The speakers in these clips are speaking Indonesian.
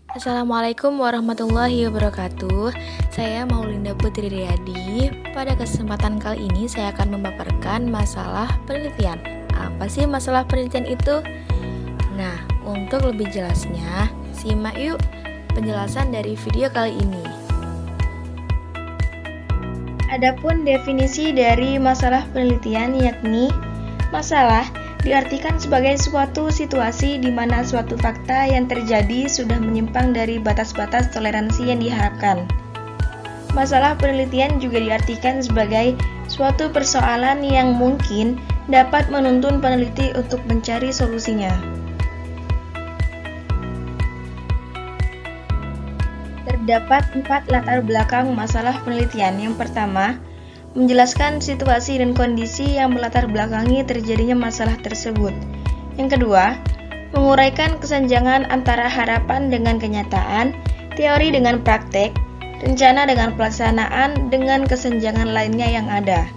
Assalamualaikum warahmatullahi wabarakatuh. Saya Maulinda Putri Riyadi. Pada kesempatan kali ini saya akan memaparkan masalah penelitian. Apa sih masalah penelitian itu? Nah, untuk lebih jelasnya, simak yuk penjelasan dari video kali ini. Adapun definisi dari masalah penelitian yakni masalah diartikan sebagai suatu situasi di mana suatu fakta yang terjadi sudah menyimpang dari batas-batas toleransi yang diharapkan. Masalah penelitian juga diartikan sebagai suatu persoalan yang mungkin dapat menuntun peneliti untuk mencari solusinya. Terdapat 4 latar belakang masalah penelitian. Yang pertama, menjelaskan situasi dan kondisi yang melatar belakangi terjadinya masalah tersebut. Yang kedua, menguraikan kesenjangan antara harapan dengan kenyataan, teori dengan praktek, rencana dengan pelaksanaan, dengan kesenjangan lainnya yang ada.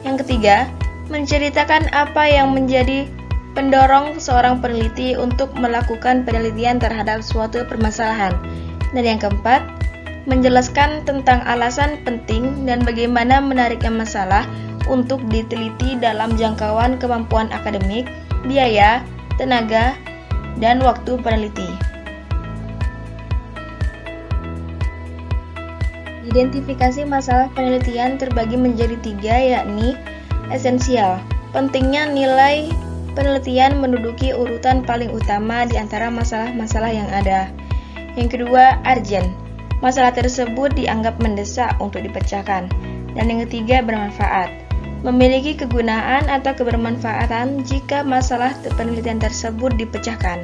Yang ketiga, menceritakan apa yang menjadi pendorong seorang peneliti untuk melakukan penelitian terhadap suatu permasalahan. Dan yang keempat, menjelaskan tentang alasan penting dan bagaimana menariknya masalah untuk diteliti dalam jangkauan kemampuan akademik, biaya, tenaga, dan waktu peneliti. Identifikasi masalah penelitian terbagi menjadi 3, yakni esensial. Pentingnya nilai penelitian menduduki urutan paling utama di antara masalah-masalah yang ada. Yang kedua, urgent. Masalah tersebut dianggap mendesak untuk dipecahkan. Dan yang ketiga, bermanfaat. Memiliki kegunaan atau kebermanfaatan jika masalah penelitian tersebut dipecahkan.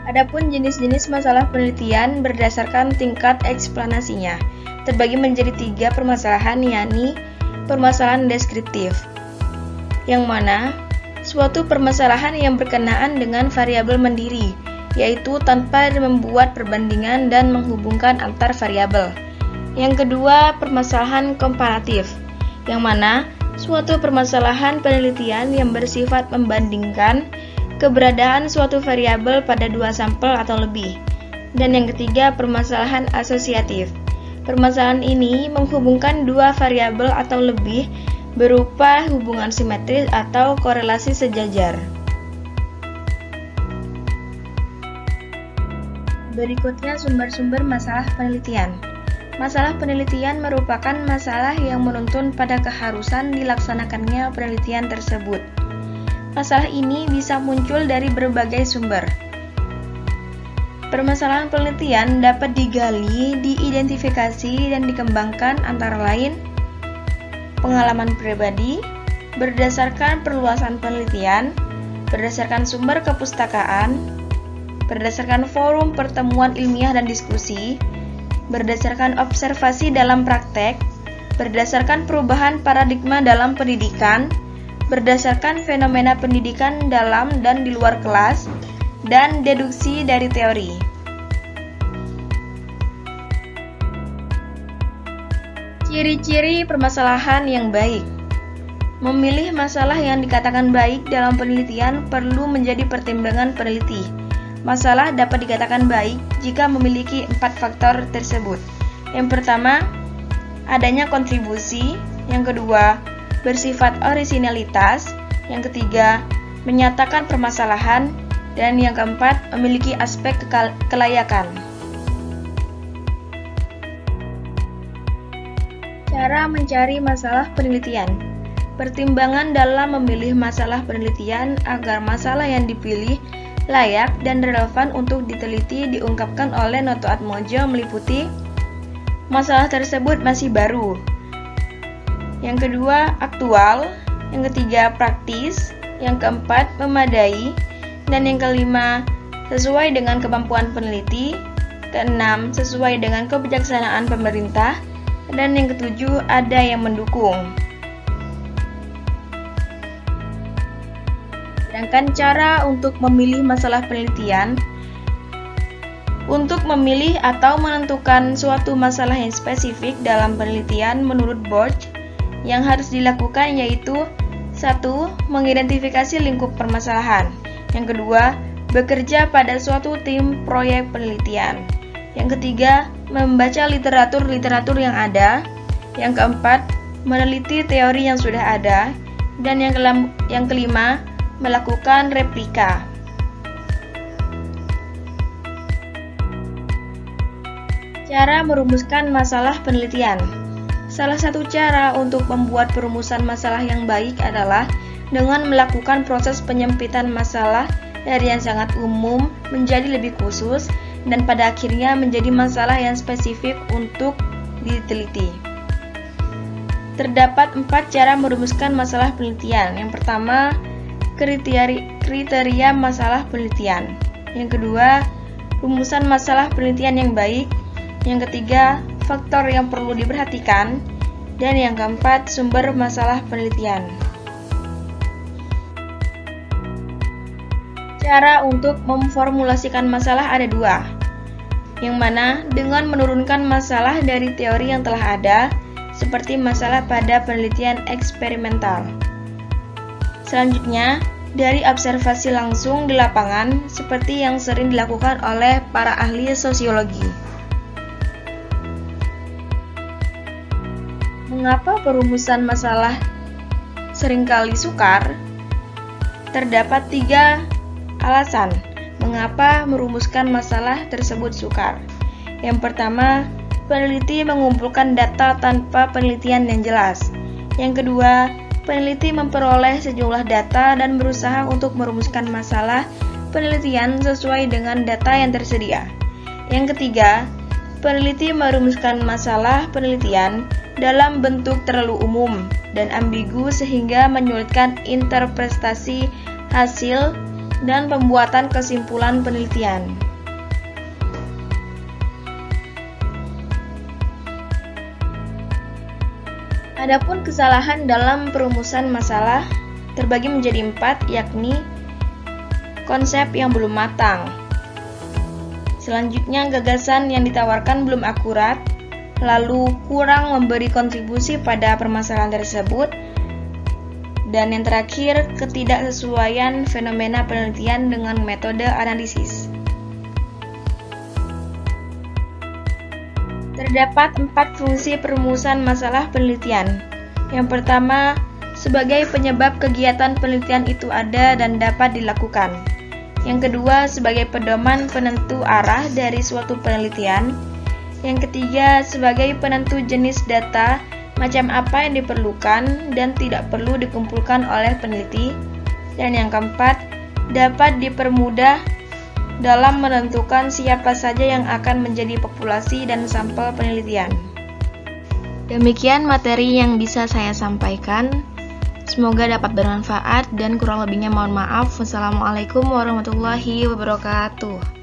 Adapun jenis-jenis masalah penelitian berdasarkan tingkat eksplanasinya terbagi menjadi 3 permasalahan, yakni permasalahan deskriptif, yang mana suatu permasalahan yang berkenaan dengan variabel mandiri, yaitu tanpa membuat perbandingan dan menghubungkan antar variabel. Yang kedua, permasalahan komparatif, yang mana suatu permasalahan penelitian yang bersifat membandingkan keberadaan suatu variabel pada 2 sampel atau lebih. Dan yang ketiga, permasalahan asosiatif. Permasalahan ini menghubungkan 2 variabel atau lebih berupa hubungan simetris atau korelasi sejajar. Berikutnya, sumber-sumber masalah penelitian. Masalah penelitian merupakan masalah yang menuntun pada keharusan dilaksanakannya penelitian tersebut. Masalah ini bisa muncul dari berbagai sumber. Permasalahan penelitian dapat digali, diidentifikasi, dan dikembangkan antara lain pengalaman pribadi, berdasarkan perluasan penelitian, berdasarkan sumber kepustakaan, berdasarkan forum pertemuan ilmiah dan diskusi, berdasarkan observasi dalam praktek, berdasarkan perubahan paradigma dalam pendidikan, berdasarkan fenomena pendidikan dalam dan di luar kelas, dan deduksi dari teori. Ciri-ciri permasalahan yang baik. Memilih masalah yang dikatakan baik dalam penelitian perlu menjadi pertimbangan peneliti. Masalah dapat dikatakan baik jika memiliki 4 faktor tersebut. Yang pertama, adanya kontribusi. Yang kedua, bersifat orisinalitas. Yang ketiga, menyatakan permasalahan. Dan yang keempat, memiliki aspek kelayakan. Cara mencari masalah penelitian. Pertimbangan dalam memilih masalah penelitian agar masalah yang dipilih layak dan relevan untuk diteliti diungkapkan oleh Noto Atmojo meliputi masalah tersebut masih baru. Yang kedua, aktual. Yang ketiga, praktis. Yang keempat, memadai. Dan yang kelima, sesuai dengan kemampuan peneliti. Keenam, sesuai dengan kebijaksanaan pemerintah. Dan yang ketujuh, ada yang mendukung. Sedangkan cara untuk memilih masalah penelitian. Untuk memilih atau menentukan suatu masalah yang spesifik dalam penelitian menurut Borch, yang harus dilakukan yaitu 1. Mengidentifikasi lingkup permasalahan. Yang kedua, bekerja pada suatu tim proyek penelitian. Yang ketiga, membaca literatur yang ada. Yang keempat, meneliti teori yang sudah ada. Dan yang kelima, melakukan replika. Cara merumuskan masalah penelitian. Salah satu cara untuk membuat perumusan masalah yang baik adalah dengan melakukan proses penyempitan masalah dari yang sangat umum menjadi lebih khusus dan pada akhirnya menjadi masalah yang spesifik untuk diteliti. Terdapat 4 cara merumuskan masalah penelitian. Yang pertama, kriteria masalah penelitian. Yang kedua, rumusan masalah penelitian yang baik. Yang ketiga, faktor yang perlu diperhatikan. Dan yang keempat, sumber masalah penelitian. Cara untuk memformulasikan masalah ada 2, yang mana dengan menurunkan masalah dari teori yang telah ada, seperti masalah pada penelitian eksperimental. Selanjutnya, dari observasi langsung di lapangan, seperti yang sering dilakukan oleh para ahli sosiologi. Mengapa perumusan masalah seringkali sukar? Terdapat 3 alasan mengapa merumuskan masalah tersebut sukar. Yang pertama, peneliti mengumpulkan data tanpa penelitian yang jelas. Yang kedua, peneliti memperoleh sejumlah data dan berusaha untuk merumuskan masalah penelitian sesuai dengan data yang tersedia. Yang ketiga, peneliti merumuskan masalah penelitian dalam bentuk terlalu umum dan ambigu sehingga menyulitkan interpretasi hasil dan pembuatan kesimpulan penelitian. Adapun kesalahan dalam perumusan masalah terbagi menjadi 4, yakni konsep yang belum matang. Selanjutnya, gagasan yang ditawarkan belum akurat, lalu kurang memberi kontribusi pada permasalahan tersebut. Dan yang terakhir, ketidaksesuaian fenomena penelitian dengan metode analisis. Terdapat 4 fungsi perumusan masalah penelitian. Yang pertama, sebagai penyebab kegiatan penelitian itu ada dan dapat dilakukan. Yang kedua, sebagai pedoman penentu arah dari suatu penelitian. Yang ketiga, sebagai penentu jenis data, macam apa yang diperlukan dan tidak perlu dikumpulkan oleh peneliti. Dan yang keempat, dapat dipermudah dalam menentukan siapa saja yang akan menjadi populasi dan sampel penelitian. Demikian materi yang bisa saya sampaikan. Semoga dapat bermanfaat dan kurang lebihnya mohon maaf. Wassalamualaikum warahmatullahi wabarakatuh.